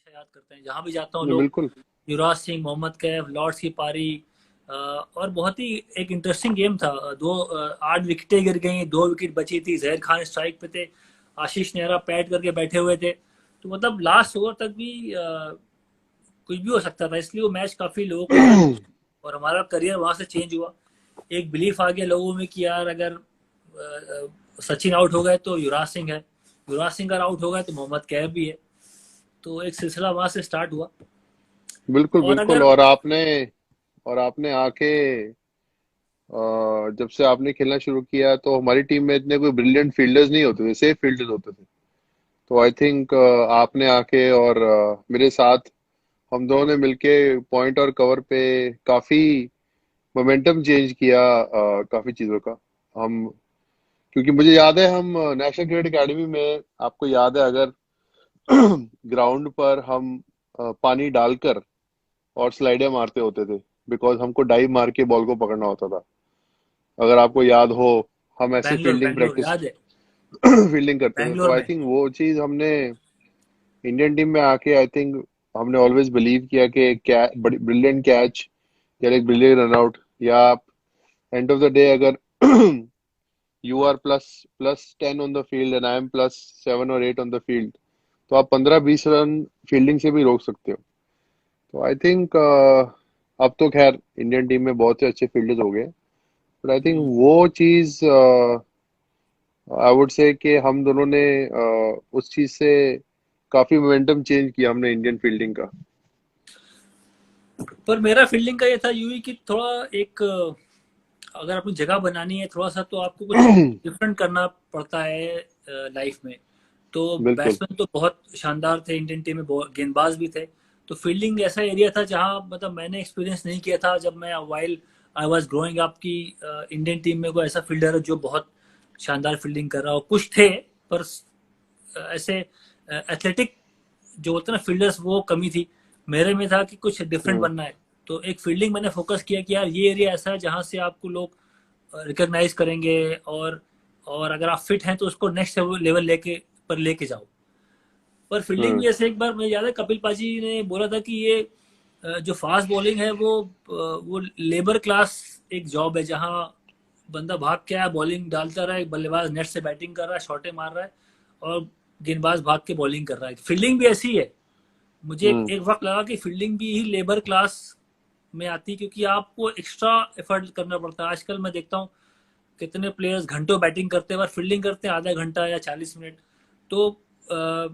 हमेशा याद करते हैं, जहाँ भी जाता हूँ लोग बिल्कुल। युवराज सिंह, मोहम्मद कैफ, लॉर्ड्स की पारी। और बहुत ही एक इंटरेस्टिंग गेम था। 8 विकेटें गिर गई, 2 विकेट बची थी, जहर खान स्ट्राइक पे थे, आशीष नेहरा पैड करके बैठे हुए थे। तो मतलब लास्ट ओवर तक भी कुछ भी हो सकता था, इसलिए वो मैच काफी लोगों को याद है। और हमारा करियर वहां से चेंज हुआ। एक बिलीफ आ गया लोगों में कि यार अगर सचिन आउट हो गए तो युवराज सिंह है, युवराज सिंह अगर आउट हो गए तो मोहम्मद कैफ भी है। तो एक सिलसिला वहां से स्टार्ट हुआ। बिल्कुल और बिल्कुल। अगर और आपने आके जब से आपने खेलना शुरू किया तो हमारी टीम में इतने कोई ब्रिलियंट फील्डर्स नहीं होते थे, सेफ फील्डर्स होते थे। तो आई थिंक आपने आके और मेरे साथ हम दोनों ने मिलके पॉइंट और कवर पे काफी मोमेंटम चेंज किया काफी चीजों का। हम क्योंकि मुझे याद है हम नेशनल क्रिकेट एकेडमी में, आपको याद है अगर ग्राउंड पर हम पानी डालकर और स्लाइडें मारते होते थे, बिकॉज हमको डाइव मार के बॉल को पकड़ना होता था, अगर आपको याद हो। हम ऐसे बैंगलोर फील्डिंग बैंगलोर प्रैक्टिस याद है, फील्डिंग करते थे। तो बैंगलोर आई में। थिंक वो चीज हमने इंडियन टीम में आके आई थिंक हमने ऑलवेज बिलीव किया कि ब्रिलियंट कैच या एक ब्रिलियंट रन आउट, या एंड ऑफ द डे अगर you are plus plus 10 on the field and I am plus 7 और 8 ऑन द फील्ड, तो आप 15-20 रन फील्डिंग से भी रोक सकते हो। तो आई थिंक अब तो खैर इंडियन टीम में बहुत से अच्छे फील्डर्स हो गए, बट आई थिंक हम्म। वो चीज आई वुड से कि हम दोनों ने उस चीज से काफी मोमेंटम चेंज किया हमने इंडियन फील्डिंग का। पर मेरा फील्डिंग का ये था यूं ही कि थोड़ा एक अगर अपनी जगह बनानी है थोड़ा सा तो आपको कुछ डिफरेंट करना पड़ता है लाइफ में। तो बिल्कुल। बैट्समैन तो बहुत शानदार थे इंडियन टीम में, बहुत गेंदबाज भी थे। तो फील्डिंग ऐसा एरिया था जहां मतलब मैंने एक्सपीरियंस नहीं किया था जब मैं while I was growing up की इंडियन टीम में कोई ऐसा फील्डर है जो बहुत शानदार फील्डिंग कर रहा हो। कुछ थे पर ऐसे एथलेटिक जो बोलते हैं ना फील्डर्स, वो कमी थी। मेरे में था कि कुछ डिफरेंट हम्म बनना है। तो एक फील्डिंग मैंने फोकस किया कि यार ये एरिया ऐसा है जहां से आपको लोग रिकॉग्नाइज करेंगे। और अगर आप फिट हैं तो उसको नेक्स्ट लेवल लेके जाओ। पर फील्डिंग हम्म भी ऐसे, एक बार मुझे याद है कपिल पाजी ने बोला था कि ये जो फास्ट बॉलिंग है वो लेबर क्लास एक जॉब है जहां बंदा भाग के आया, बॉलिंग डालता रहा है, बल्लेबाज नेट से बैटिंग कर रहा है, शॉटे मार रहा है, और गेंदबाज भाग के बॉलिंग कर रहा है। फील्डिंग भी ऐसी है। मुझे हम्म एक वक्त लगा कि फील्डिंग भी ही लेबर क्लास में आती है, क्योंकि आपको एक्स्ट्रा एफर्ट करना पड़ता है। आजकल मैं देखता हूँ कितने प्लेयर्स घंटों बैटिंग करते हैं और फील्डिंग करते हैं आधा घंटा या 40 मिनट। तो अ,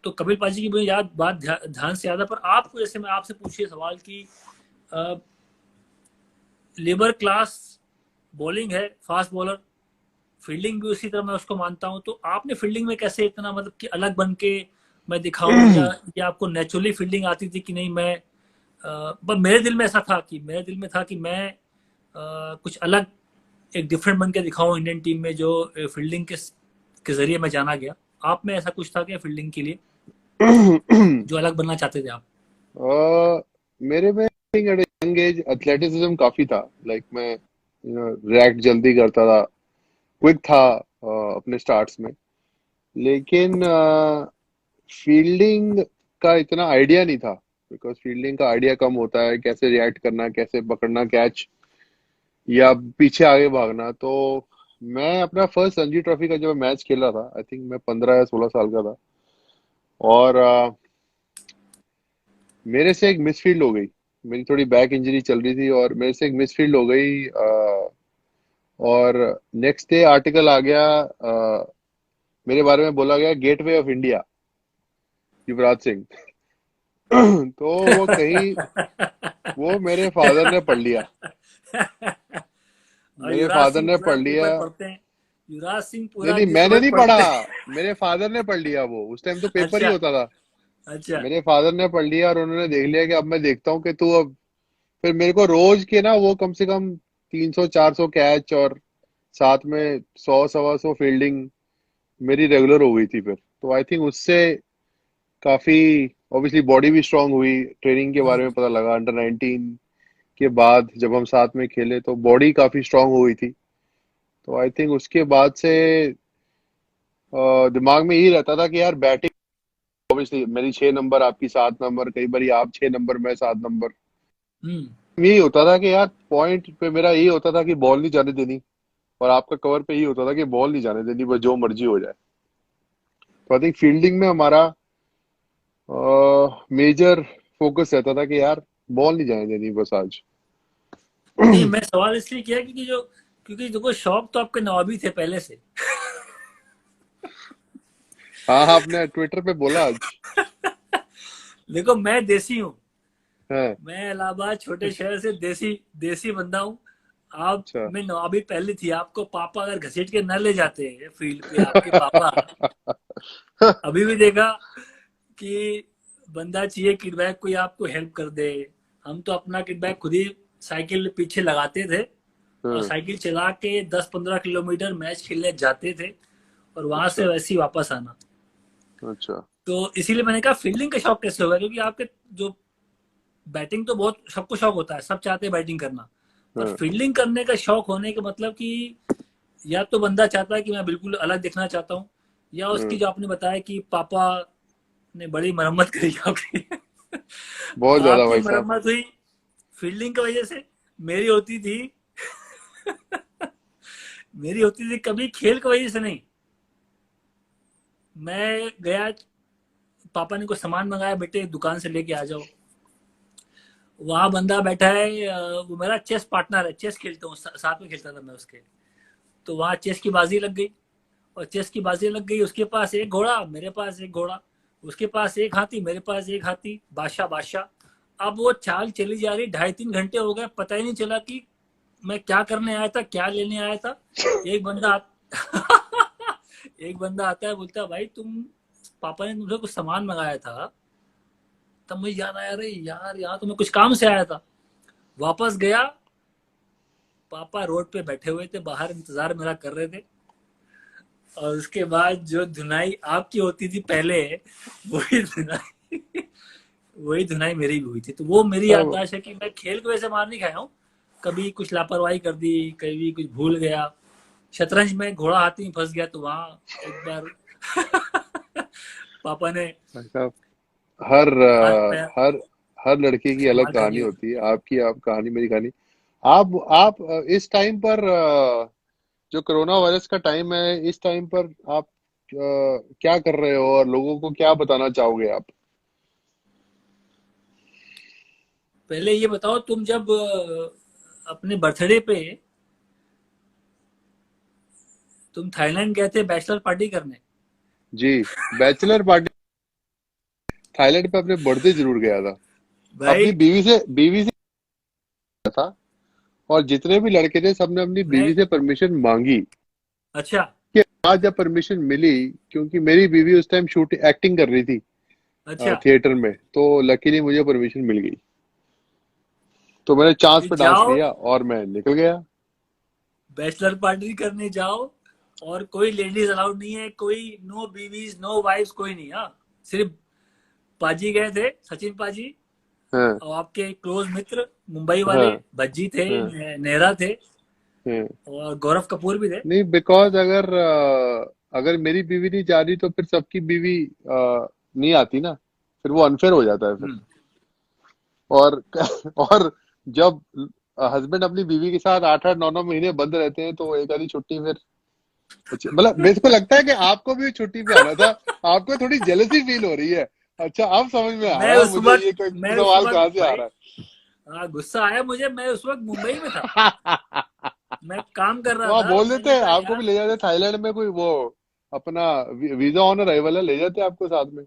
तो कपिल पाजी की मुझे याद बात ध्यान से याद है। पर आपको, जैसे मैं आपसे पूछिए सवाल कि लेबर क्लास बॉलिंग है फास्ट बॉलर, फील्डिंग भी उसी तरह मैं उसको मानता हूँ। तो आपने फील्डिंग में कैसे इतना मतलब कि अलग बन के मैं दिखाऊं, या आपको नेचुरली फील्डिंग आती थी कि नहीं? मैं पर मेरे दिल में ऐसा था कि मेरे दिल में था कि मैं कुछ अलग एक डिफरेंट बन के दिखाऊं इंडियन टीम में, जो फील्डिंग के जरिए मैं जाना गया। आप में ऐसा कुछ था क्या फील्डिंग के लिए, जो अलग बनना चाहते थे आप? मेरे में एट यंग एज एथलेटिसिज्म काफी था। लाइक मैं रिएक्ट जल्दी करता था, क्विक था अपने स्टार्ट्स में। लेकिन फील्डिंग का इतना आइडिया नहीं था, बिकॉज फील्डिंग का आइडिया कम होता है, कैसे रिएक्ट करना, कैसे पकड़ना कैच, या पीछे आगे भागना। तो मैं अपना फर्स्ट रणजी ट्रॉफी का जब मैच खेला था, आई थिंक मैं 15 या 16 साल का था, और मेरे से एक मिसफील्ड हो गई। मेरी थोड़ी बैक इंजरी चल रही थी और मेरे से एक मिसफील्ड हो गई, और नेक्स्ट डे आर्टिकल आ गया, मेरे बारे में बोला गया gateway of India Yuvraj Singh. तो वो कहीं वो मेरे फादर ने पढ़ लिया। और मेरे युवराज फादर सिंह ने पूरा पढ़ लिया। पेपर पढ़ते हैं, युवराज सिंह नहीं पूरा नहीं, मैंने न्यूज़पेपर नहीं पढ़ा, पढ़ते हैं। मेरे फादर ने पढ़ लिया। वो उस टाइम तो पेपर ही अच्छा। होता था। अच्छा। मेरे फादर ने पढ़ लिया और उन्होंने देख लिया कि अब मैं देखता हूँ कि तू अब, फिर मेरे को रोज के ना वो कम से कम 300-400 कैच और साथ में 100-125 फील्डिंग मेरी रेगुलर हो गई थी फिर। तो आई थिंक उससे काफी ऑब्वियसली बॉडी भी स्ट्रांग हुई, ट्रेनिंग के बारे में हम्म। पता लगा अंडर 19 के बाद जब हम साथ में खेले तो बॉडी काफी स्ट्रांग हो गई थी। तो आई थिंक उसके बाद से दिमाग में यही रहता था कि यार बैटिंग ऑब्वियसली मेरी 6 नंबर, आपकी 7 नंबर, कई बार आप 6 नंबर, मैं 7 नंबर। हम्म। यही होता था कि यार पॉइंट पे मेरा यही होता था कि बॉल नहीं जाने देनी, और आपका कवर पे यही होता था कि बॉल नहीं जाने देनी, बस जो मर्जी हो जाए। तो आई थिंक फील्डिंग में हमारा मेजर फोकस रहता था कि यार बॉल नहीं जाने देनी बस आज। नहीं, मैं सवाल इसलिए किया क्योंकि देखो शौक तो आपके नवाबी थे पहले से। हाँ हाँ, आपने ट्विटर पे बोला आज। देखो मैं देसी हूँ। हाँ। मैं इलाहाबाद छोटे शहर से देसी देसी बंदा हूँ। आप अच्छा। में नवाबी पहले थी। आपको पापा अगर घसीट के न ले जाते हैं फील्ड पे, आपके पापा अभी भी देखा कि बंदा चाहिए किडबैक कोई आपको हेल्प कर दे। हम तो अपना किडबैक खुद ही साइकिल पीछे लगाते थे और हाँ। साइकिल चला के 10-15 किलोमीटर मैच खेलने जाते थे और वहां से अच्छा। वैसे ही वापस आना। अच्छा। तो इसीलिए मैंने कहा फील्डिंग का शौक कैसे होगा, क्योंकि आपके जो बैटिंग तो बहुत सबको शौक होता है, सब चाहते हैं बैटिंग करना, पर हाँ। फील्डिंग करने का शौक होने का मतलब कि या तो बंदा चाहता है कि मैं बिल्कुल अलग दिखना चाहता हूँ, या उसकी हाँ। जो आपने बताया कि पापा ने बड़ी मरम्मत करी आपकी। बहुत ज्यादा आपकी भाई साहब। मरम्मत हुई फील्डिंग की वजह से। मेरी होती थी मेरी होती थी कभी खेल की वजह से नहीं। मैं गया, पापा ने कुछ सामान मंगाया, बेटे दुकान से लेके आ जाओ। वहां बंदा बैठा है, वो मेरा चेस पार्टनर है, चेस खेलता हूँ, साथ में खेलता था मैं उसके। तो वहां चेस की बाजी लग गई, और चेस की बाजी लग गई, उसके पास एक घोड़ा, मेरे पास एक घोड़ा, उसके पास एक हाथी, मेरे पास एक हाथी, बादशाह बादशाह। अब वो चाल चली जा रही, 2.5-3 घंटे हो गए, पता ही नहीं चला कि मैं क्या करने आया था, क्या लेने आया था। एक बंदा एक बंदा आता है, बोलता है भाई तुम, पापा ने तुमसे कुछ सामान मंगाया था। तब मुझे याद आया, अरे यार यहाँ तो मैं कुछ काम से आया था। वापस गया, पापा रोड पे बैठे हुए थे, बाहर इंतजार मेरा कर रहे थे। और उसके बाद जो धुनाई आपकी होती थी पहले, वही धुनाई वही धुनाई मेरी भी हुई थी। तो वो मेरी अब याददाश्त है कि मैं खेल को वैसे मार नहीं खाया हूँ। कभी कुछ लापरवाही कर दी, कभी कुछ भूल गया। शतरंज में घोड़ा हाथी में फंस गया, तो वहां एक बार पापा ने भाई साहब, हर हाथ पैर हर हर लड़के की अलग इस्तेमाल कर कहानी लिया। होती है। आपकी आप कहानी, मेरी कहानी। आप इस टाइम पर जो कोरोना वायरस का टाइम है, इस टाइम पर आप क्या कर रहे हो और लोगों को क्या बताना चाहोगे आप? पहले ये बताओ, तुम जब अपने बर्थडे पे तुम थाईलैंड गए थे बैचलर पार्टी करने। जी। बैचलर पार्टी थाईलैंड पे अपने बर्थडे जरूर गया था। अपनी भाई बीवी से था, और जितने भी लड़के थे सबने अपनी मैं बीवी से परमिशन मांगी। अच्छा कि आज जब परमिशन मिली, क्योंकि मेरी बीवी उस टाइम शूट एक्टिंग कर रही थी अच्छा थिएटर में, तो लकीली मुझे परमिशन मिल गई। तो मैंने चांस कि पे डांस जाओ लिया और मैं निकल गया। बैचलर पार्टी करने जाओ, और कोई लेडीज अलाउड नहीं है, कोई नो बीवीज नो वाइफ्स कोई नहीं। हाँ, सिर्फ पाजी गए थे, सचिन पाजी हाँ। और आपके क्लोज मित्र मुंबई वाले हाँ। भज्जी थे, हाँ। नेहरा थे, हाँ। और गौरव कपूर भी थे। नहीं, बिकॉज अगर अगर मेरी बीवी नहीं जा रही तो फिर सबकी बीवी नहीं आती ना, फिर वो अनफेयर हो जाता है फिर। हम्म। और और जब हस्बैंड अपनी बीवी के साथ 8-8 9-9 महीने बंद रहते हैं, तो एक आधी छुट्टी फिर मतलब मेरे को लगता है कि आपको भी छुट्टी पे आना था। आपको थोड़ी जेलसी फील हो रही है। अच्छा, अब समझ में आया मुझे ये कोई मैं उस सवाल वक्त कहाँ से आ भाई, रहा हाँ गुस्सा आया मुझे, मैं उस वक्त मुंबई में था, है। मैं काम कर रहा तो आप था। बोल मैंने देते, कहा आपको यार, भी ले जाते थाईलैंड में, कोई वो अपना वीजा ऑन अराइवल है, ले जाते आपको साथ में।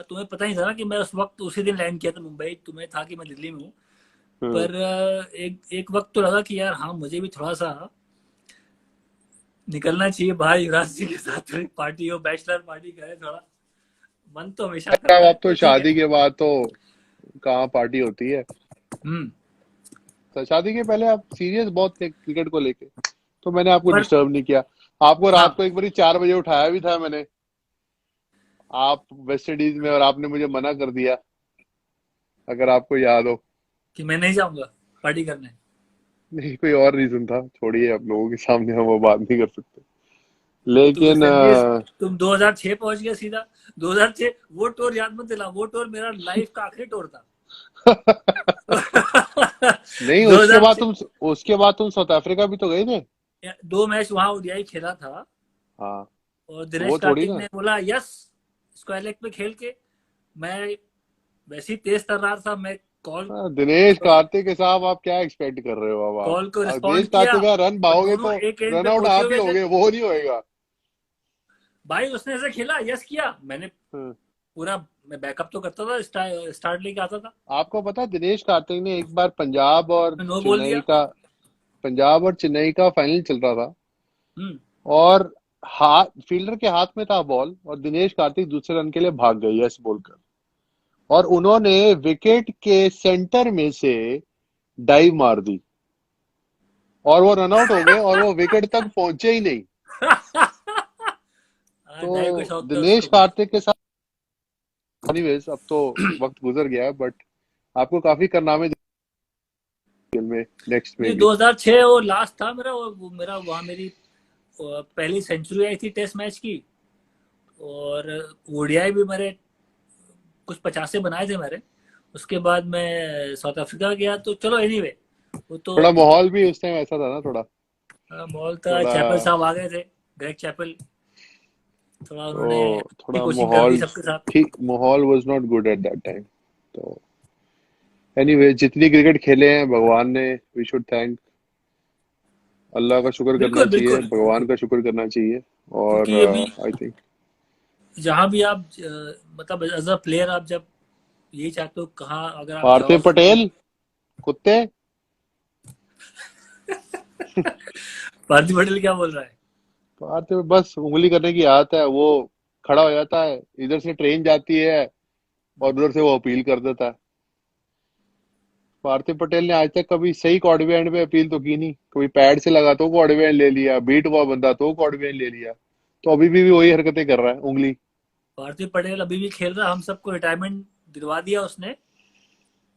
तुम्हें पता ही था ना कि मैं उस वक्त उसी दिन लैंड किया था मुंबई, तुम्हें था कि मैं दिल्ली में हूँ। हाँ। पर एक एक वक्त तो लगा कि यार हाँ, मुझे भी थोड़ा सा निकलना चाहिए बाहर, युवराज जी के साथ थोड़ी पार्टी हो, बैचलर पार्टी करे थोड़ा। मन तो हमेशा अब करता है, आप तो पर ठीक है। शादी के बाद तो कहाँ पार्टी होती है। हम्म। तो शादी के पहले आप सीरियस बहुत थे क्रिकेट को लेके, तो मैंने आपको पर डिस्टर्ब नहीं किया। आपको रात हाँ, को एक बारी 4 बजे उठाया भी था मैंने, आप वेस्ट इंडीज में, और आपने मुझे मना कर दिया, अगर आपको याद हो। कि मैं नहीं जाऊंगा पार्टी करने। नहीं, कोई और रीजन था, छोड़िए, अब लोगों के सामने हम वो बात नहीं कर सकते। तो लेकिन संजय, तुम 2006 पहुंच गया सीधा। 2006 वो टूर याद मत दिला, वो टूर मेरा लाइफ का आखिरी टूर था। नहीं, 2006 उसके बाद तुम साउथ अफ्रीका भी तो गए थे। 2 मैच वहां ओडीआई खेला था, हाँ, और तो दिनेश वो थोड़ी कार्तिक ना। ने बोला यस स्क्वायर लेग पे खेल के। मैं वैसे ही तेज तर्रार था, मैं कॉल दिनेश कार्तिक के साहब, आप क्या एक्सपेक्ट कर रहे हो अब आप? कॉल को दिनेश रिस्पॉन्ड किया, कार्तिक का रन और पाओगे दोनों तो एक एंड रन पे आउट पहुंचे आप ही हुए थे। होगे, वो नहीं होएगा। भाई उसने ऐसे खेला, यस किया, मैंने हाँ। पूरा, मैं बैकअप तो करता था, स्टार्ट लेके आता था, आपको पता है दिनेश कार्तिक ने एक बार मैं नो बोल दिया। पंजाब और चेन्नई का फाइनल चल रहा था, हम्म। और हाथ फील्डर के हाथ में था बॉल, और दिनेश कार्तिक दूसरे रन के लिए भाग गए यस बोलकर, और उन्होंने विकेट के सेंटर में से डाइव मार दी, और वो रन आउट हो गए, और वो विकेट तक पहुंचे ही नहीं। डाइव का तो शौक था दिनेश उसको भी। कार्तिक के साथ, एनीवेज अब तो वक्त गुजर गया है, बट आपको काफी कारनामे खेल में, नेक्स्ट में नहीं, भी। 2006 वो लास्ट था मेरा, वो मेरा वहाँ मेरी पहली सेंचुरी आई थी टेस्ट मैच की, और ओडीआई भी मेरे कुछ 50 बनाए थे मेरे। उसके बाद मैं साउथ अफ्रीका गया, तो चलो एनीवे, वो तो थोड़ा माहौल भी उस टाइम ऐसा था ना, थोड़ा मॉल था, थोड़ा चैपल साहब आ गए थे, ग्रेग चैपल, थोड़ा उन्होंने तो अच्छी थोड़ा कोचिंग कर दी माहौल सबके साथ। ठीक, माहौल was not good at that time. तो एनीवे, जितनी क्रिकेट खेले हैं भगवान ने, वी शुड थैंक, अल्लाह का शुक्र करना बिल्कुल चाहिए, बिल्कुल भगवान बिल्कुल। का शुक्र करना चाहिए। और क्योंकि अभी आई थिंक जहाँ भी आप मतलब एज अ प्लेयर आप जब यही चाहते हो, कहाँ अगर आप जाओ पार्थिव तो पटेल कुत्ते। पार्थिव पटेल क्या बोल रहा है? पार्थिव बस उंगली करने की आदत है, वो खड़ा हो जाता है, इधर से ट्रेन जाती है और उधर से वो अपील कर देता है। पार्थिव पटेल ने आज तक कभी सही कॉर्डवे एंड पे अपील तो की नहीं, कभी पैड से लगा तो कॉर्डवे एंड ले लिया, बीट हुआ बंदा तो कॉर्डवे एंड ले लिया। तो अभी भी वही हरकतें कर रहा है, उंगली। पार्थिव पटेल अभी भी खेल रहा है, हम सबको रिटायरमेंट दिलवा दिया उसने।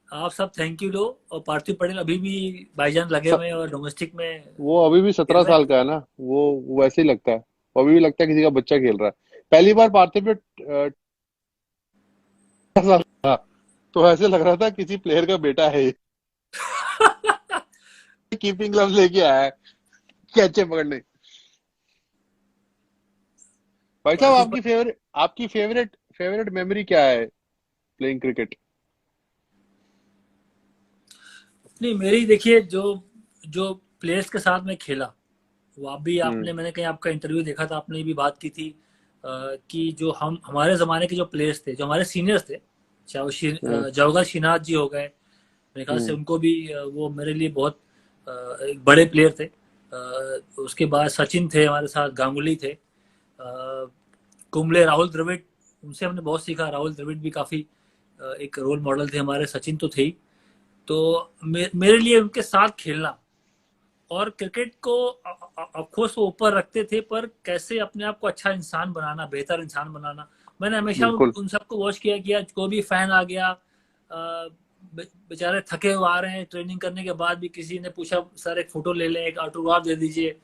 आप सब थैंक यू लो, और पार्थिव पटेल अभी भी भाईजान लगे स, हुए हैं और डोमेस्टिक में वो अभी भी खेल 17 रहे हैं। साल का है ना, वो वैसे ही लगता है, वो अभी भी लगता है किसी का बच्चा खेल रहा है। पहली बार पार्थिव पे साल था, तो ऐसे लग रहा था किसी प्लेयर का बेटा है ये, कीपिंग ग्लव्स लेके आया है कैचे पकड़ने। भाई साहब, पार्थिव पटेल, आपकी फेवरेट फेवरेट मेमोरी क्या है प्लेइंग क्रिकेट? नहीं मेरी देखिए, जो जो प्लेयर्स के साथ मैं खेला, वो आप भी, हम्म। आपने, मैंने कहीं आपका इंटरव्यू देखा था, आपने भी बात की थी कि जो हम हमारे ज़माने के जो प्लेयर्स थे, जो हमारे सीनियर्स थे, चाहे वो हम्म। जवाहर श्रीनाथ जी हो गए, मेरे ख्याल से हम्म। उनको भी वो मेरे लिए बहुत एक बड़े प्लेयर थे। उसके बाद सचिन थे हमारे साथ, गांगुली थे, कुंबले, राहुल द्रविड़, उनसे हमने बहुत सीखा। राहुल द्रविड़ भी काफ़ी एक रोल मॉडल थे हमारे, सचिन तो थे ही। तो मेरे लिए उनके साथ खेलना, और क्रिकेट को ऑफकोर्स वो ऊपर रखते थे, पर कैसे अपने आप को अच्छा इंसान बनाना, बेहतर इंसान बनाना, मैंने हमेशा बिल्कुल। उन सबको वॉच किया। कोई भी फैन आ गया, बेचारे थके हुए आ रहे हैं ट्रेनिंग करने के बाद भी, किसी ने पूछा सर एक फोटो ले लें, एक ऑटोग्राफ दे दीजिए,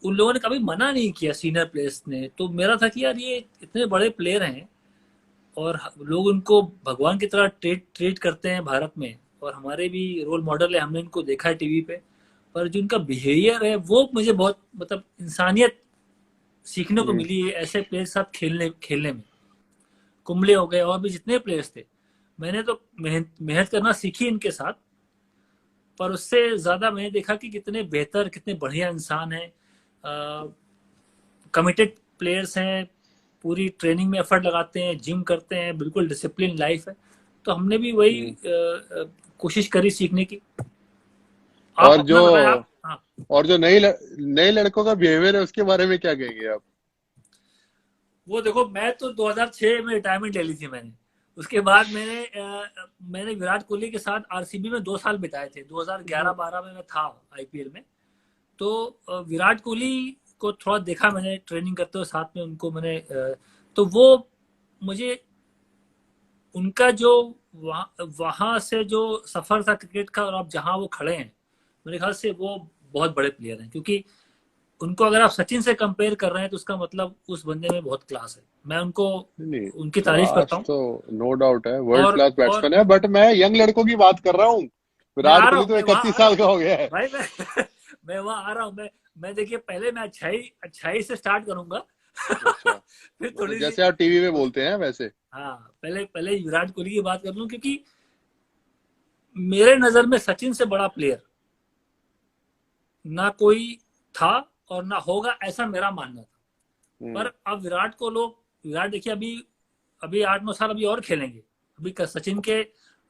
उन लोगों ने कभी मना नहीं किया सीनियर प्लेयर्स ने। तो मेरा था कि यार ये इतने बड़े प्लेयर हैं, और लोग उनको भगवान की तरह ट्रीट ट्रीट करते हैं भारत में, और हमारे भी रोल मॉडल है, हमने इनको देखा है टीवी पे। पर जो उनका बिहेवियर है वो मुझे बहुत, मतलब इंसानियत सीखने को हम्म। मिली है ऐसे प्लेयर के साथ खेलने खेलने में। कुंबले हो गए, और भी जितने प्लेयर्स थे, मैंने तो मेहनत मेहनत करना सीखी इनके साथ, पर उससे ज्यादा मैंने देखा कि कितने बेहतर, कितने बढ़िया इंसान हैं, कमिटेड प्लेयर्स हैं, पूरी ट्रेनिंग में एफर्ट लगाते हैं, जिम करते हैं, बिल्कुल डिसिप्लिन लाइफ है। तो हमने भी वही हम्म। कोशिश करी सीखने की। आप और जो अपना बताएं आप। हाँ, और जो नए लड़कों का बिहेवियर है, उसके बारे में क्या कहेंगे आप? वो देखो, मैं तो 2006 में रिटायरमेंट ले ली थी मैंने। उसके बाद मैंने विराट कोहली के साथ आरसीबी में 2 साल बिताए थे, 2011-12 में मैं था आईपीएल में। तो विराट कोहली को थोड़ा देखा मैंने ट्रेनिंग करते हुए साथ में, उनको मैंने तो वो मुझे उनका जो वहाँ से जो सफर था क्रिकेट का, और अब जहाँ वो खड़े हैं, मेरे ख्याल से वो बहुत बड़े प्लेयर हैं। क्योंकि उनको अगर आप सचिन से कंपेयर कर रहे हैं तो उसका मतलब उस बंदे में बहुत क्लास है। मैं उनको नहीं, उनकी तारीफ करता क्लास हूँ। तो नो डाउट है, वर्ल्ड और क्लास और बैट्समैन है, बट मैं यंग लड़कों की बात कर रहा हूँ। मैं विराट आ रहा कोहली हूँ, तो मैं वहां 31 आ रहा साल हूँ का हो गया है। भाई। मैं मैं वहां आ रहा हूँ। मैं देखिए पहले मैं अच्छाई से स्टार्ट करूंगा। अच्छा, फिर मतलब थोड़ी सी जैसे आप टीवी में बोलते हैं वैसे। हाँ, पहले पहले विराट कोहली की बात कर लूं, क्योंकि मेरे नजर में सचिन से बड़ा प्लेयर ना कोई था और ना होगा, ऐसा मेरा मानना था। हम्म। पर अब विराट देखिए अभी अभी 8-9 साल अभी और खेलेंगे। अभी सचिन के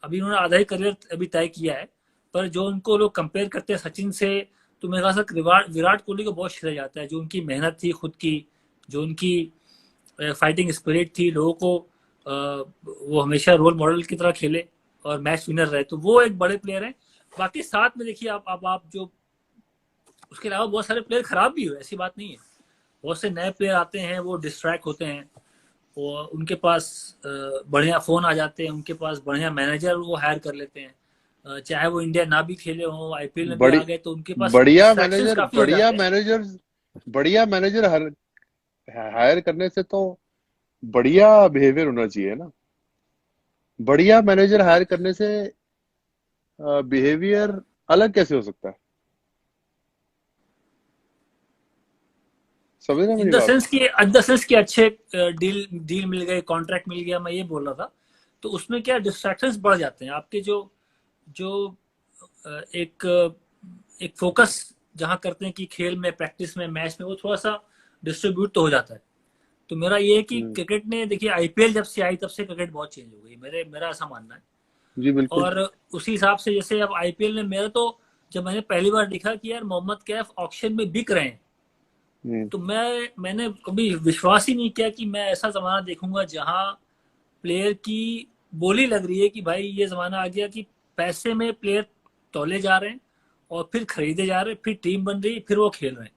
अभी उन्होंने आधा ही करियर अभी तय किया है। पर जो उनको लोग कंपेयर करते हैं सचिन से, तो मेरे ख्याल से विराट कोहली को बहुत श्रेय जाता है। जो उनकी मेहनत थी खुद की, जो उनकी फाइटिंग स्पिरिट थी, लोगों को वो हमेशा रोल मॉडल की तरह खेले और मैच विनर रहे, तो वो एक बड़े प्लेयर हैं। बाकी साथ में देखिए आप जो उसके अलावा बहुत सारे प्लेयर खराब भी हुए, ऐसी बात नहीं है। बहुत से नए प्लेयर आते हैं, वो डिस्ट्रैक्ट होते हैं, वो उनके पास बढ़िया फोन आ जाते हैं, उनके पास बढ़िया मैनेजर वो हायर कर लेते हैं। चाहे वो इंडिया ना भी खेले हो, आईपीएल में भी बड़ी आ गए, तो उनके पास बढ़िया डिस्ट्रैक्शंस मैनेजर काफी हो बढ़िया जाते हैं। मैनेजर बढ़िया मैनेजर हर हायर करने से तो बढ़िया बिहेवियर होना चाहिए ना। बढ़िया मैनेजर हायर करने से बिहेवियर अलग कैसे हो सकता है? समझ रहे हैं इन मेरी द बात? सेंस कि अच्छे डील डील मिल गए, कॉन्ट्रैक्ट मिल गया, मैं ये बोल रहा था। तो उसमें क्या डिस्ट्रैक्शंस बढ़ जाते हैं आपके, जो जो एक एक फोकस जहाँ करते हैं कि खेल में, प्रैक्टिस में, मैच में, वो थोड़ा सा डिस्ट्रीब्यूट तो हो जाता है। तो मेरा ये है कि हम्म। क्रिकेट ने देखिए आईपीएल जब से आई तब से क्रिकेट बहुत चेंज हो गई, मेरा ऐसा मानना है। जी बिल्कुल। और उसी हिसाब से जैसे अब आईपीएल में मेरा तो, जब मैंने पहली बार देखा कि यार मोहम्मद कैफ ऑक्शन में बिक रहे हैं, हम्म। तो मैंने कभी विश्वास ही नहीं किया कि मैं ऐसा जमाना देखूंगा जहां प्लेयर की बोली लग रही है कि भाई ये जमाना आ गया कि पैसे में प्लेयर तौले जा रहे हैं और फिर खरीदे जा रहे हैं, फिर टीम बन रही है, फिर वो खेल रहे हैं।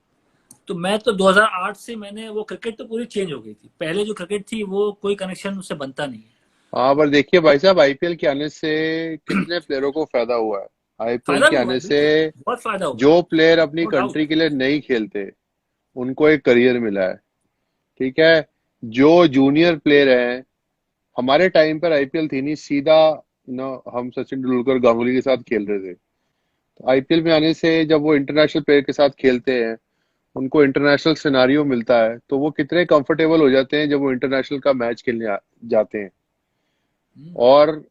तो मैं तो 2008 से मैंने वो क्रिकेट तो पूरी चेंज हो गई थी। पहले जो क्रिकेट थी वो कोई कनेक्शन उससे बनता नहीं है। हाँ, पर देखिए भाई साहब, आईपीएल के आने से कितने प्लेयरों को फायदा हुआ है। आईपीएल फायदा के भी हुआ आने है, से बिल्कुल बहुत फायदा हुआ है, जो प्लेयर अपनी नो डाउट। कंट्री के लिए नहीं खेलते, उनको एक करियर मिला है। ठीक है। जो जूनियर प्लेयर हैं, हमारे टाइम पर आईपीएल थी नहीं, सीधा हम सचिन तेंदुलकर, गांगुली के साथ खेल रहे थे। तो आईपीएल में आने से जब वो इंटरनेशनल प्लेयर के साथ खेलते हैं, उनको इंटरनेशनल सिनारियो मिलता है, तो वो कितने कंफर्टेबल हो जाते हैं जब वो इंटरनेशनल का मैच खेलने जाते हैं। और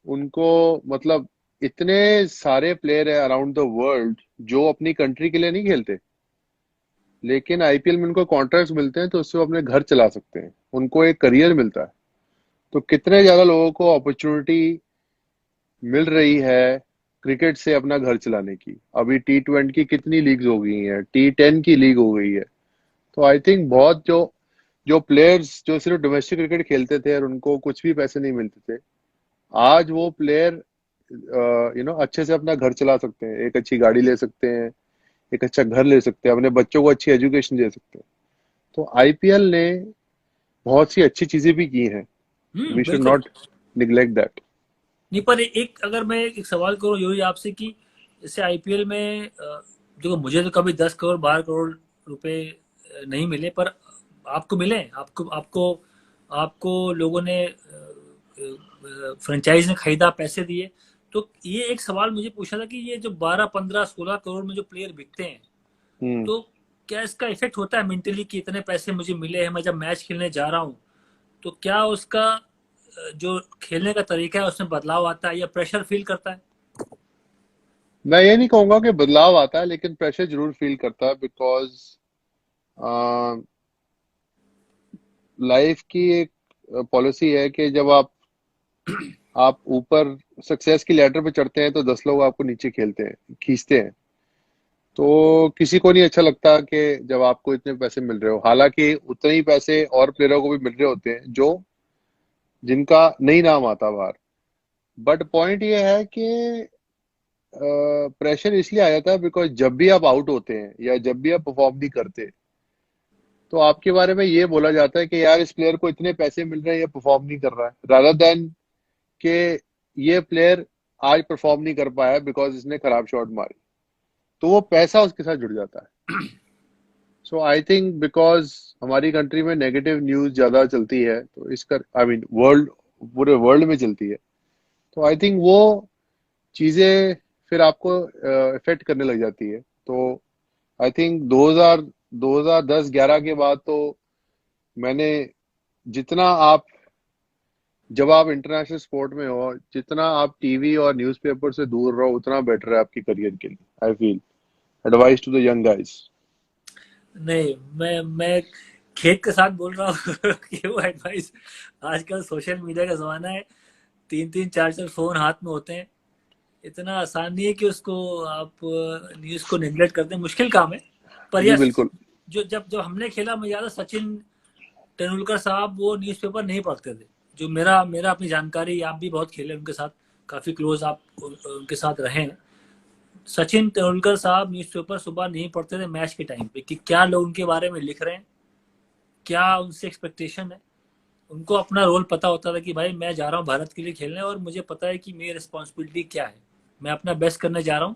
उनको, मतलब, इतने सारे प्लेयर है अराउंड द वर्ल्ड जो अपनी कंट्री के लिए नहीं खेलते, लेकिन आईपीएल में उनको कॉन्ट्रैक्ट्स मिलते हैं, तो उससे वो अपने घर चला सकते हैं, उनको एक करियर मिलता है। तो कितने ज्यादा लोगों को अपॉर्चुनिटी मिल रही है क्रिकेट से अपना घर चलाने की। अभी T20 की कितनी लीग्स हो गई हैं, T10 की लीग हो गई है। तो आई थिंक बहुत जो जो प्लेयर्स जो सिर्फ डोमेस्टिक क्रिकेट खेलते थे और उनको कुछ भी पैसे नहीं मिलते थे, आज वो प्लेयर अच्छे से अपना घर चला सकते हैं, एक अच्छी गाड़ी ले सकते हैं, एक अच्छा घर ले सकते हैं, अपने बच्चों को अच्छी एजुकेशन दे सकते हैं। तो आईपीएल ने बहुत सी अच्छी चीजें भी की हैं। वी शुड बिल्कुल। Not neglect that. नहीं, पर एक अगर मैं एक सवाल करूं यही आपसे कि जैसे आईपीएल में देखो मुझे तो कभी 10 करोड़ 12 करोड़ रुपए नहीं मिले, पर आपको मिले, आपको आपको आपको लोगों ने फ्रेंचाइज ने खरीदा, पैसे दिए। तो ये एक सवाल मुझे पूछना था कि ये जो 12 15 16 करोड़ में जो प्लेयर बिकते हैं, हम्म। तो क्या इसका इफेक्ट होता है मेंटली कि इतने पैसे मुझे मिले हैं, मैं जब मैच खेलने जा रहा हूँ, तो क्या उसका जो खेलने का तरीका है उसमें बदलाव आता है या प्रेशर फील करता है? मैं ये नहीं कहूंगा कि बदलाव आता है, लेकिन प्रेशर जरूर फील करता है, बिकॉज लाइफ की एक पॉलिसी है कि जब आप ऊपर सक्सेस की लैडर पे चढ़ते हैं, तो 10 लोग आपको नीचे खेलते हैं, खींचते हैं। तो किसी को नहीं अच्छा लगता कि जब आपको इतने पैसे मिल रहे हो, हालांकि उतने ही पैसे और प्लेयरों को भी मिल रहे होते हैं जो जिनका नहीं नाम आता बाहर। बट पॉइंट ये है कि प्रेशर इसलिए आ जाता है बिकॉज जब भी आप आउट होते हैं या जब भी आप परफॉर्म नहीं करते, तो आपके बारे में ये बोला जाता है कि यार इस प्लेयर को इतने पैसे मिल रहे हैं, ये परफॉर्म नहीं कर रहा है, रादर देन कि ये प्लेयर आज परफॉर्म नहीं कर पाया बिकॉज इसने खराब शॉट मारी। तो वो पैसा उसके साथ जुड़ जाता है। सो आई थिंक बिकॉज हमारी कंट्री में नेगेटिव न्यूज ज्यादा चलती है, तो इसका आई मीन वर्ल्ड, पूरे वर्ल्ड में चलती है, तो आई थिंक वो चीजें फिर आपको इफेक्ट करने लग जाती है। तो आई थिंक 2010-11 के बाद तो मैंने जितना आप जब आप इंटरनेशनल स्पोर्ट में हो, जितना आप टीवी और न्यूज़पेपर से दूर रहो उतना बेटर है आपकी करियर के लिए। I feel advice to the young guys. नहीं, मैं खेत के साथ बोल रहा हूँ कि वो एडवाइस, आजकल सोशल मीडिया का जमाना है, तीन तीन चार चार फोन हाथ में होते हैं, इतना आसान नहीं है कि उसको आप न्यूज को निगलेक्ट कर दें, मुश्किल काम है। पर जी यस, बिल्कुल। जो जब जब हमने खेला, मुझे याद है सचिन तेंदुलकर साहब वो न्यूज़पेपर नहीं पढ़ते थे। जो मेरा मेरा अपनी जानकारी, आप भी बहुत खेले उनके साथ, काफी क्लोज आप उनके साथ रहे हैं। सचिन तेंदुलकर साहब न्यूज़पेपर सुबह नहीं पढ़ते थे मैच के टाइम पे, कि क्या लोग उनके बारे में लिख रहे हैं, क्या उनसे एक्सपेक्टेशन है। उनको अपना रोल पता होता था कि भाई मैं जा रहा हूँ भारत के लिए खेलने, और मुझे पता है कि मेरी रिस्पॉन्सिबिलिटी क्या है, मैं अपना बेस्ट करने जा रहा हूँ।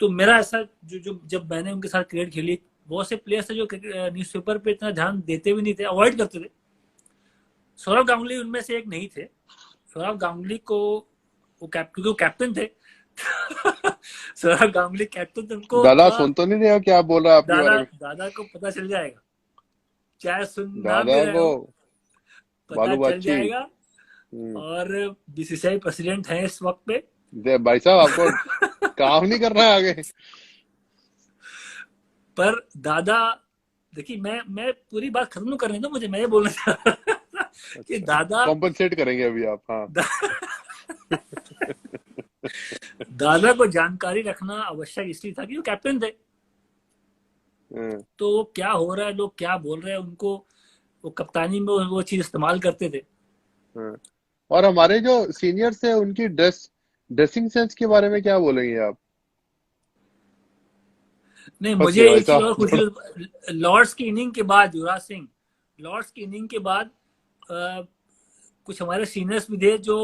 तो मेरा ऐसा जो जो जब मैंने उनके साथ क्रिकेट खेली, बहुत से प्लेयर्स थे जो न्यूज़पेपर पे इतना ध्यान देते भी नहीं थे, अवॉइड करते थे। सौरव गांगुली उनमें से एक नहीं थे। सौरव गांगुली को क्योंकि वो कैप्टन थे सौरव गांगुली कैप्टन थे, उनको दादा थोड़ा, सुन तो नहीं रहे हो क्या बोल रहा है आपके दादा बारे में? दादा को पता चल जाएगा, चाहे सुनना भी दादा रहे को हो, पता बालू चल बाछी। जाएगा। और बीसीसीआई प्रेसिडेंट हैं इस वक्त पे भाई साहब आपको काम नहीं कर रहा है आगे। पर दादा, देखिए मैं पूरी बात खत्म करने दो मुझे, मैं ये बोलना चाह रहा था कि अच्छा, दादा, कॉम्पनसेट करेंगे अभी आप, हाँ। दा, दादा को जानकारी रखना आवश्यक इसलिए था कि वो कैप्टन थे। हाँ, तो वो क्या हो रहा है, लोग क्या बोल रहे हैं, उनको वो कप्तानी में वो चीज इस्तेमाल करते थे। हाँ। और हमारे जो सीनियर्स थे उनकी ड्रेसिंग सेंस के बारे में क्या बोलेंगे आप? नहीं, हंसिए मुझे भाई एक चीज साहब और खुशी, थोड़ा। लॉर्ड्स की इनिंग के बाद, युवराज सिंह, लॉर्ड्स की इनिंग के बाद अ, कुछ हमारे सीनियर्स भी थे जो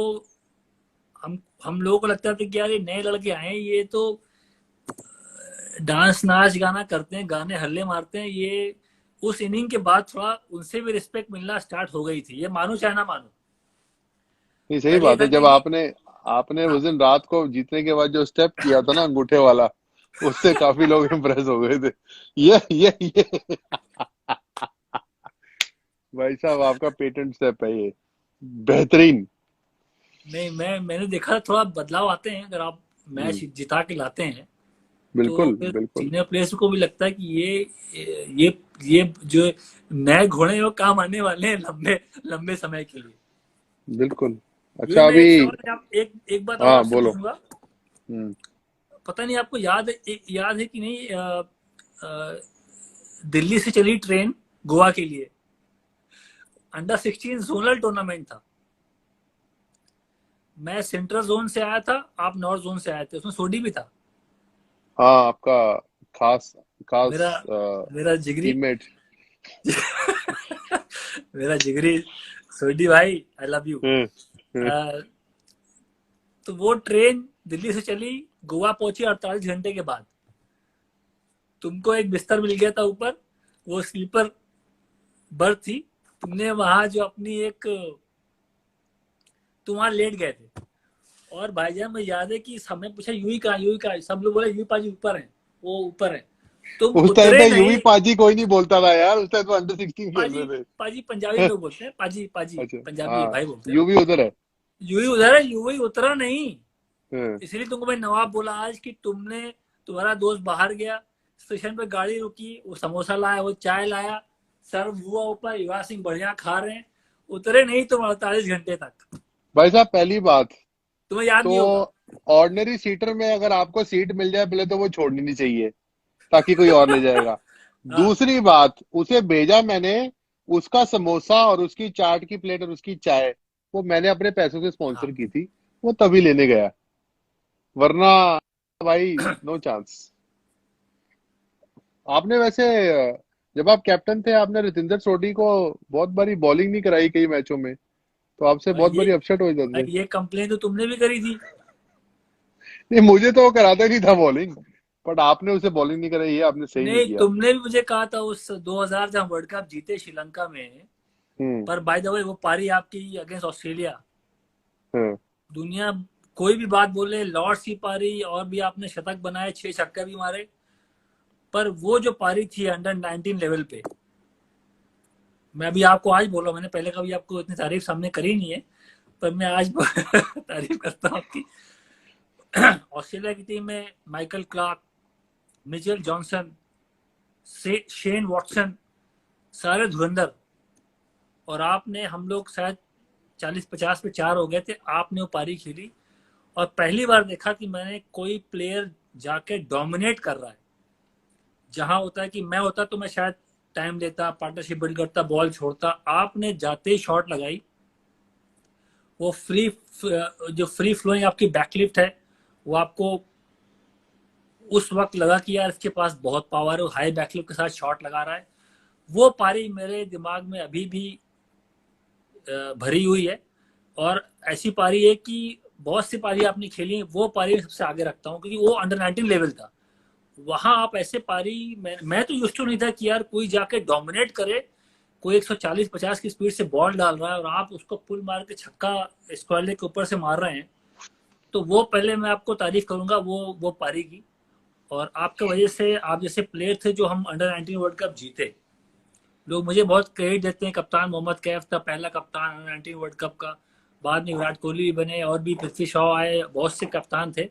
हम लोगों को लगता था कि यार ये नए लड़के आए हैं, ये तो डांस नाच गाना करते हैं, गाने हल्ले मारते हैं, ये उस इनिंग के बाद थोड़ा उनसे भी रिस्पेक्ट मिलना स्टार्ट हो गई थी, ये मानो चाहे ना मानो। नहीं सही पहले ये बात है, था जब कि आपने आपने हाँ, उस दिन रात को जीतने के बाद जो स्टेप किया था ना अंगूठे वाला, उससे काफी लोग इम्प्रेस हो गए थे। ये भाई साहब आपका पेटेंट स्टेप है ये, बेहतरीन। नहीं, मैंने देखा थोड़ा बदलाव आते हैं अगर आप हम्म, मैच जिता के लाते हैं, तो बिल्कुल फिर बिल्कुल। सीनियर प्लेयर्स को भी लगता है कि ये ये जो नए घोड़े हैं वो काम आने वाले हैं लंबे लंबे समय के लिए। बिल्कुल। ये अच्छा मैं अभी। एक सवाल, आप एक बात और हाँ आपसे बोलो। पूछूंगा। हम्म। पता नहीं आपको याद है कि नहीं, अ, दिल्ली से चली ट्रेन गोवा के लिए, अंडर 16 जोनल टूर्नामेंट था। मैं सेंट्रल जोन से आया था, आप नॉर्थ जोन से आए थे, उसमें सोडी भी था। हाँ आपका खास खास मेरा मेरा जिगरी टीममेट। मेरा जिगरी सोडी भाई, आई लव यू। हम्म, हम्म। तो वो ट्रेन दिल्ली से चली, गोवा पहुंची 48 घंटे के बाद। तुमको एक बिस्तर मिल गया था ऊपर, वो स्लीपर बर्थ थी। तुमने वहां जो अपनी एक, तुम वहां लेट गए थे, और भाईजान मुझे याद है कि हमें पूछा यूं ही कहा, सब लोग बोले यूं पाजी ऊपर है, वो ऊपर है। तुम उस टाइम उतरे पे नहीं। यूवी पाजी कोई नहीं बोलता था यार, उस टाइम तो अंडर 16 खेल पाजी, रहे पाजी पंजाबी थे। लोग बोलते हैं, पाजी पाजी अच्छा। पंजाबी हाँ भाई बोलते हैं। यूवी उधर है। यूं ही उधर है, यूं ही उतरा नहीं। हाँ। इसलिए तुमको मैं नवाब बोला आज कि तुमने, तुम्हारा दोस्त बाहर गया, स्टेशन पे गाड़ी रुकी, वो समोसा लाया, वो चाय लाया, सर्व हुआ ऊपर, युवराज सिंह बढ़िया खा रहे हैं, उतरे नहीं तुम 48 घंटे तक। भाई साहब पहली बात तुम्हें याद तो, नहीं होगा। ऑर्डिनरी सीटर में अगर आपको सीट मिल जाए पहले तो वो छोड़नी नहीं चाहिए, ताकि कोई और ले जाएगा। हाँ, दूसरी बात, उसे भेजा मैंने, उसका समोसा और उसकी चाट की प्लेट और उसकी चाय वो मैंने अपने पैसों से स्पॉन्सर हाँ। की थी, वो तभी लेने गया, वरना भाई नो चांस। आपने वैसे जब आप कैप्टन थे आपने रतिंदर सोढी को बहुत बारी बॉलिंग नहीं कराई कई मैचों में, तो आपसे भाई बहुत ये बारी अपसेट हो जाते थे। भाई ये कंप्लेन तो तुमने भी करी थी। नहीं मुझे तो वो कराता नहीं था बॉलिंग, बट आपने उसे बॉलिंग नहीं कराई, ये आपने सही नहीं नहीं, किया। तुमने भी मुझे कहा था उस 2000 जब वर्ल्ड कप जीते श्रीलंका में। हम्म। पर बाय द वे वो पारी आपकी अगेंस्ट ऑस्ट्रेलिया, हम्म। दुनिया कोई भी बात बोले, लॉर्ड्स की पारी और भी आपने शतक बनाए, 6 छक्के भी मारे, पर वो जो पारी थी अंडर 19 लेवल पे, मैं अभी आपको आज बोला, मैंने पहले कभी आपको इतनी तारीफ सामने करी नहीं है, पर मैं आज तारीफ करता हूँ आपकी। ऑस्ट्रेलिया की टीम में Michael Clarke, Mitchell Johnson, Shane Watson, सारे धुरंधर, और आपने, हम लोग शायद 40-50 पे 4 हो गए थे, आपने वो पारी खेली। और पहली बार देखा कि मैंने कोई प्लेयर जाके डोमिनेट कर रहा है। जहां होता है कि मैं होता तो मैं शायद टाइम लेता, पार्टनरशिप बिल्ड करता, बॉल छोड़ता, आपने जाते ही शॉट लगाई। वो जो फ्री फ्लोइंग आपकी बैकलिफ्ट है, वो आपको उस वक्त लगा कि यार इसके पास बहुत पावर है, हाई बैकलिफ्ट के साथ शॉट लगा रहा है। वो पारी मेरे दिमाग में अभी भी भरी हुई है। और ऐसी पारी है कि बहुत सी पारी आपने खेली, वो पारी सबसे आगे रखता हूँ, क्योंकि वो अंडर 19 लेवल था। वहां आप ऐसे पारी, मैं तो यूज टू नहीं था कि यार कोई जाके डोमिनेट करे, कोई 140-50 की स्पीड से बॉल डाल रहा है और आप उसको पुल मार के छक्का स्क्वायर के ऊपर से मार रहे हैं। तो वो पहले मैं आपको तारीफ करूंगा वो पारी की। और आपके वजह से, आप जैसे प्लेयर थे जो हम अंडर 19 वर्ल्ड कप जीते, लोग मुझे बहुत क्रेडिट देते हैं। कप्तान मोहम्मद कैफ था पहला कप्तान अंडर 19 वर्ल्ड कप का, बाद में विराट कोहली भी बने, और भी पृथ्वी शॉ आए, बहुत से कप्तान थे।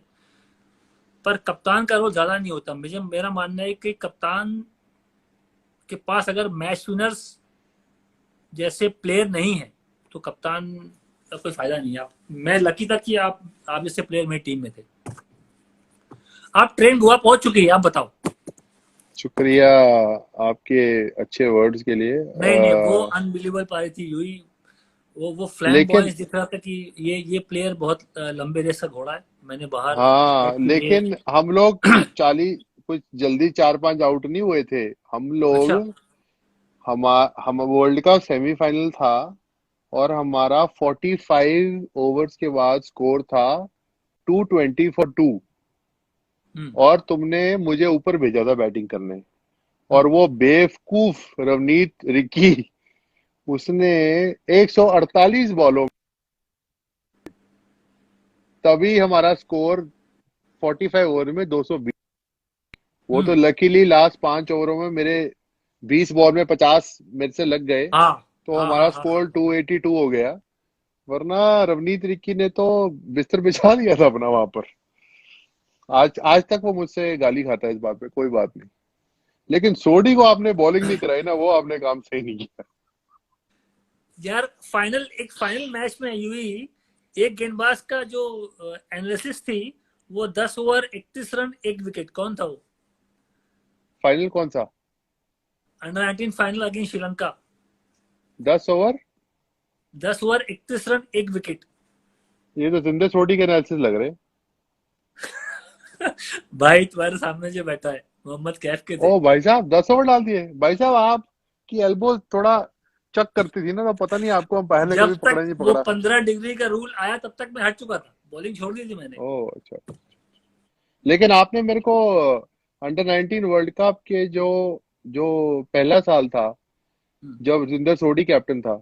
पर कप्तान का रोल ज्यादा नहीं होता। मेरा मानना है कि कप्तान के पास अगर मैच विनर्स जैसे प्लेयर नहीं है, तो कप्तान का कोई फायदा नहीं है। मैं लकी था कि आप जैसे प्लेयर मेरी टीम में थे। आप ट्रेन गोवा पहुंच चुकी है, आप बताओ। शुक्रिया आपके अच्छे वर्ड्स के लिए। नहीं नहीं, वो अनबिलीवेबल पारी थी यूही। वो फ्लैम लेकिन बॉयज दिख रहा था कि ये प्लेयर बहुत लंबे रेस का घोड़ा है। मैंने बाहर हाँ, ये। लेकिन हम लोग 40 कुछ जल्दी 4-5 आउट नहीं हुए थे हम लोग। अच्छा। हम वर्ल्ड का सेमीफाइनल था और हमारा 45 ओवर्स के बाद स्कोर था 220 फॉर 2। हम्म। और तुमने मुझे ऊपर भेजा था बैटिंग करने, और हम्म। वो बेवकूफ रवनीत रिकी, उसने 148 बॉलों, तभी हमारा स्कोर 45 ओवर में 220। वो तो हम्म। लकीली लास्ट 5 ओवरों में मेरे 20 बॉल में 50 मेरे से लग गए, हाँ तो हाँ हमारा हाँ हाँ स्कोर हाँ। 282 हो गया। वरना रवनीत रिक्की ने तो बिस्तर बिछा दिया था अपना वहां पर। आज आज तक वो मुझसे गाली खाता है इस बात पे, कोई बात नहीं। लेकिन सोडी को आपने बॉलिंग नहीं कराई ना, वो आपने काम सही नहीं किया। यार एक फाइनल मैच में यूही एक गेंदबाज का जो एनालिसिस थी, वो 10 ओवर 31 रन 1 विकेट, कौन था वो? फाइनल कौन सा? Under 19 final against Sri Lanka. 10 over. 10 over 31 run 1 wicket. ये तो जिंदे सोडी के एनालिसिस लग रहे। भाई तुम्हारे सामने जो बैठा है मोहम्मद कैफ के ओ थे। भाई साहब, 10 ओवर डाल दिए भाई साहब। आपकी एल्बो थोड़ा चक करती थी ना, तो पता नहीं आपको हम पहले जब कभी तक पकड़ा नहीं वो पकड़ा। 15 डिग्री का रूल आया तब तक मैं हट चुका था, बॉलिंग छोड़ दी थी मैंने। ओ अच्छा। लेकिन आपने मेरे को अंडर 19 वर्ल्ड कप के जो जो पहला साल था, हम्म। जब जिंदर सोडी कैप्टन था,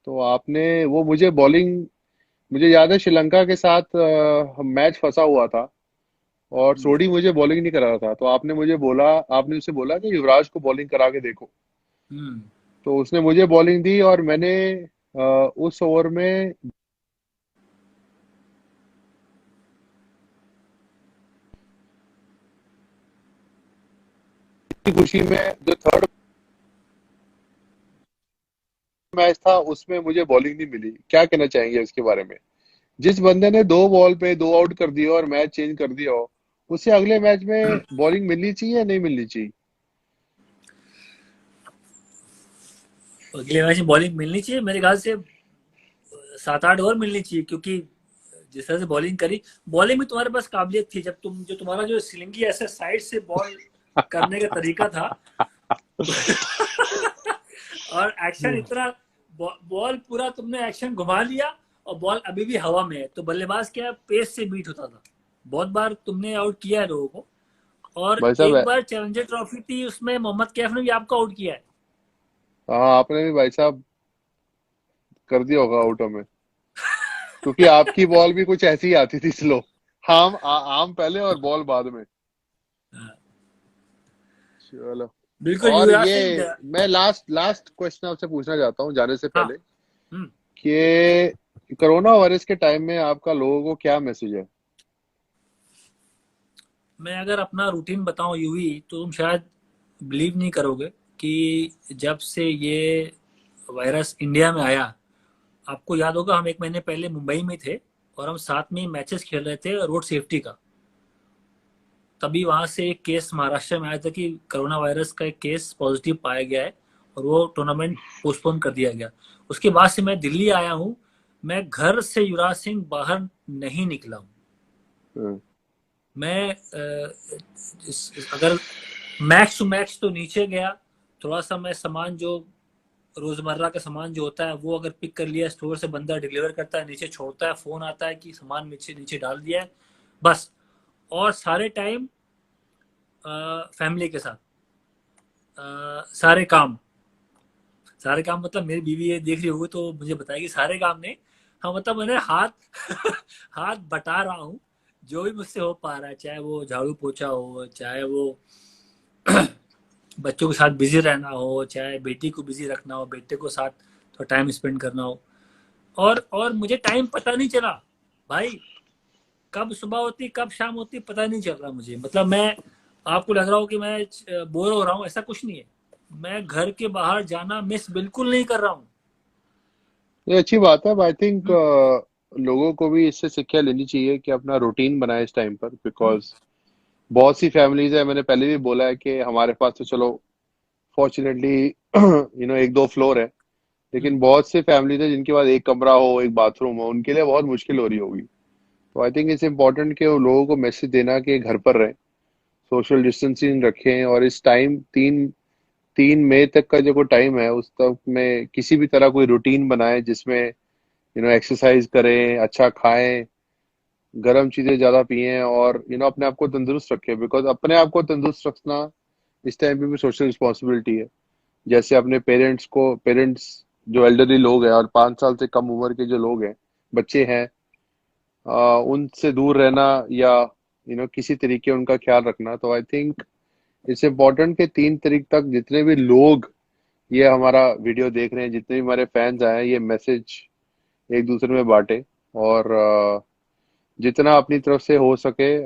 तो आपने वो मुझे बॉलिंग, मुझे याद है श्रीलंका के साथ मैच फंसा हुआ था और हम्म। सोडी मुझे बॉलिंग नहीं करा रहा था, तो आपने मुझे बोला, आपने उसे बोला कि युवराज को बॉलिंग करा के देखो। हम्म। तो उसने मुझे बॉलिंग दी और मैंने उस ओवर में की खुशी में, जो थर्ड मैच था उसमें मुझे बॉलिंग नहीं मिली। क्या कहना चाहेंगे इसके बारे में? जिस बंदे ने 2 बॉल पे 2 आउट कर दिया और मैच चेंज कर दिया हो, उसे अगले मैच में बॉलिंग मिलनी चाहिए या नहीं मिलनी चाहिए? अगले मैच में बॉलिंग मिलनी चाहिए मेरे ख्याल से, 7-8 ओवर मिलनी चाहिए, क्योंकि जिस तरह से बॉलिंग करी, बॉलिंग में तुम्हारे पास काबिलियत थी। जब तुम्हारा जो सिलिंगी ऐसे साइड से बॉल करने का तरीका था, और एक्शन इतना, बॉल पूरा तुमने एक्शन घुमा लिया, और बॉल अभी भी हवा में है, तो बल्लेबाज क्या पेस से बीट होता था। बहुत बार तुमने आउट किया है लोगों को। और भाई साहब एक बार चैलेंजर ट्रॉफी थी, उसमें मोहम्मद कैफ ने भी आपको आउट किया है। हाँ, आपने भी भाई साहब कर दिया होगा आउट हमें, क्योंकि आपकी बॉल भी कुछ ऐसी ही आती थी स्लो। आम पहले और बॉल बाद में। हाँ, चलो। बिल्कुल और युवराज ये सिंह। मैं लास्ट लास्ट क्वेश्चन आपसे पूछना चाहता हूँ जाने से हाँ। पहले हम्म। कि कोरोना वायरस के टाइम में आपका लोगों को क्या मैसेज है? मैं अगर अपना रूटीन बताऊं यूं ही, तो तुम शायद बिलीव नहीं करोगे कि जब से ये वायरस इंडिया में आया, आपको याद होगा हम एक महीने पहले मुंबई में थे और हम साथ में मैचेस खेल रहे थे रोड सेफ्टी का। तभी वहां से एक केस महाराष्ट्र में आया था कि कोरोना वायरस का एक केस पॉजिटिव पाया गया है, और वो टूर्नामेंट पोस्टपोन कर दिया गया। उसके बाद से मैं दिल्ली आया हूँ, मैं घर से युवराज सिंह बाहर नहीं निकला हूँ। हम्म। मैं अगर मैक्स टू मैक्स तो नीचे गया, थोड़ा सा मैं सामान जो रोजमर्रा का सामान जो होता है वो अगर पिक कर लिया, स्टोर से बंदा डिलीवर करता है, नीचे छोड़ता है, फोन आता है कि सामान नीचे नीचे डाल दिया है, बस। और सारे टाइम फैमिली के साथ, सारे काम, सारे काम मतलब मेरी बीवी ये देख रही होगी तो मुझे बताएगी सारे काम नहीं। हाँ, मतलब मैंने हाथ हाथ बटा रहा हूँ, जो भी मुझसे हो पा रहा है, चाहे वो झाड़ू पोछा हो, चाहे वो बच्चों के साथ बिजी रहना हो, चाहे बेटी को बिजी रखना हो, बेटे को साथ थोड़ा टाइम स्पेंड करना हो। और मुझे टाइम पता नहीं चला भाई, कब सुबह होती कब शाम होती पता नहीं चल रहा मुझे। मतलब मैं, आपको लग रहा हो कि मैं बोर हो रहा हूँ, ऐसा कुछ नहीं है। मैं घर के बाहर जाना मिस बिल्कुल नहीं कर रहा हूँ। ये अच्छी बात है। आई थिंक हम्म। लोगों को भी इससे शिक्षा लेनी चाहिए कि अपना रूटीन बनाए इस टाइम पर, हम्म। बिकॉज बहुत सी फैमिलीज है, मैंने पहले भी बोला है कि हमारे पास तो चलो फॉर्चुनेटली एक दो फ्लोर है, हम्म। लेकिन बहुत से फैमिलीज है जिनके पास एक कमरा हो, एक बाथरूम हो, उनके लिए बहुत मुश्किल हो रही होगी। तो आई थिंक इट्स इम्पोर्टेंट कि वो लोगों को मैसेज देना कि घर पर रहें, सोशल डिस्टेंसिंग रखें, और इस टाइम 3 मई तक का जो टाइम है उस तक में किसी भी तरह कोई रूटीन बनाए जिसमें एक्सरसाइज करें, अच्छा खाएं, गर्म चीजें ज्यादा पिएं, और अपने आप को तंदुरुस्त रखें, बिकॉज अपने आप को तंदुरुस्त रखना इस टाइम पे भी सोशल रिस्पॉन्सिबिलिटी है। जैसे अपने पेरेंट्स जो एल्डरली लोग हैं और 5 साल से कम उम्र के जो लोग हैं, बच्चे हैं, उनसे दूर रहना, या किसी तरीके उनका ख्याल रखना। तो आई थिंक इट्स इम्पोर्टेंट कि 3 तारीख तक जितने भी लोग ये हमारा वीडियो देख रहे हैं, जितने भी हमारे फैंस आए हैं, ये मैसेज एक दूसरे में बांटे, और जितना अपनी तरफ से हो सके